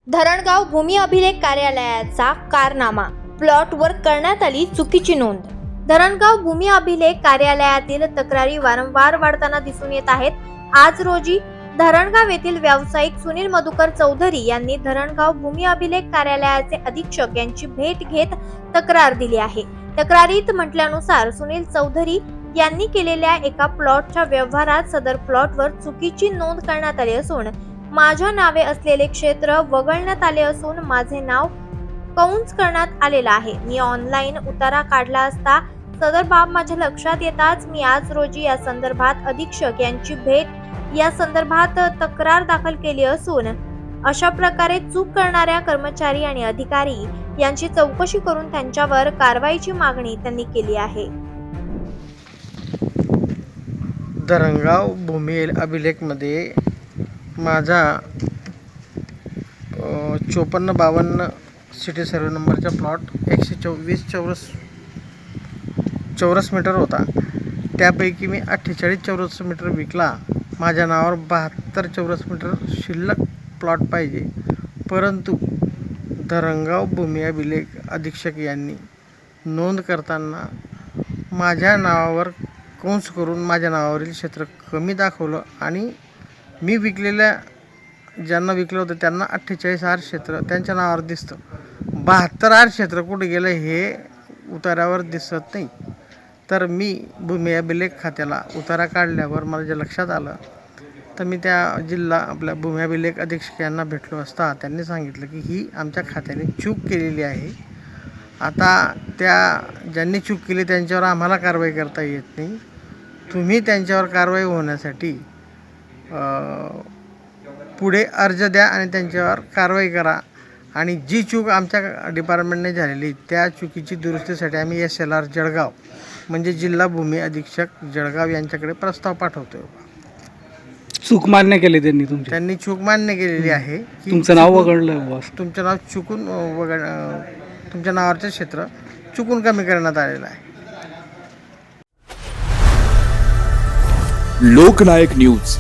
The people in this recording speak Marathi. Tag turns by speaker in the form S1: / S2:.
S1: धरणगाव भूमी अभिलेख कार्यालयाचा कारनामा, प्लॉटवर करण्यात आली चुकीची नोंद। धरणगाव भूमी अभिलेख कार्यालयातील तक्रारी वारंवार वाढताना दिसून येत आहेत। आज रोजी धरणगाव येथील व्यावसायिक सुनील मधुकर चौधरी यांनी धरणगाव भूमी अभिलेख कार्यालयाचे अधीक्षक यांची भेट घेत तक्रार दिली आहे। तक्रारीत म्हटल्यानुसार सुनील चौधरी यांनी केलेल्या एका प्लॉटच्या व्यवहारात सदर प्लॉटवर चुकीची नोंद करण्यात आली असून माझ्या नावे असलेले क्षेत्र वगळण्यात आले असून माझे नाव काउंस करण्यात आलेलं आहे। मी ऑनलाईन उतारा काढला असता सदर बाब माझ्या लक्षात येताच मी आज रोजी या संदर्भात अधीक्षक यांची भेट या संदर्भात तक्रार दाखल केली असून अशा प्रकारे चूक करणाऱ्या कर्मचारी आणि अधिकारी यांची चौकशी करून त्यांच्यावर कारवाईची मागणी त्यांनी केली आहे।
S2: धरणगाव भूमी अभिलेखमध्ये माझा 5452 सिटी सर्वे नंबरचा प्लॉट 120 चौरस मीटर होता। त्यापैकी मी 48 चौरस मीटर विकला। माझ्या नावावर 72 चौरस मीटर शिल्लक प्लॉट पाहिजे, परंतु धरणगाव भूमी अभिलेख अधीक्षक यांनी नोंद करताना माझ्या नावावर कंस करून माझ्या नावावरील क्षेत्र कमी दाखवलं आणि मी विकलेल्या ज्यांना विकलं होतं त्यांना 48 आर क्षेत्र त्यांच्या नावावर दिसतं। 72 आर क्षेत्र कुठे गेलं हे उतार्यावर दिसत नाही। तर मी भूमी अभिलेख खात्याला उतारा काढल्यावर मला जे लक्षात आलं तर मी त्या आपल्या भूमी अभिलेख अधीक्षक यांना भेटलो असता त्यांनी सांगितलं की ही आमच्या खात्याने चूक केलेली आहे। आता त्या ज्यांनी चूक केली त्यांच्यावर आम्हाला कारवाई करता येत नाही। तुम्ही त्यांच्यावर कारवाई होण्यासाठी पुढे अर्ज द्या आणि त्यांच्यावर कारवाई करा आणि जी चूक आमच्या डिपार्टमेंटने झालेली त्या चुकीची दुरुस्तीसाठी आम्ही SLR जळगाव म्हणजे जिल्हा भूमी अधीक्षक जळगाव यांच्याकडे प्रस्ताव पाठवतोय।
S3: चूक मान्य केली त्यांनी
S2: चूक मान्य केलेली आहे की
S3: तुमचं नाव वगळलं,
S2: तुमचं नाव चुकून तुमच्या नावावरचे क्षेत्र चुकून कमी करण्यात आलेलं आहे।
S4: लोकनायक न्यूज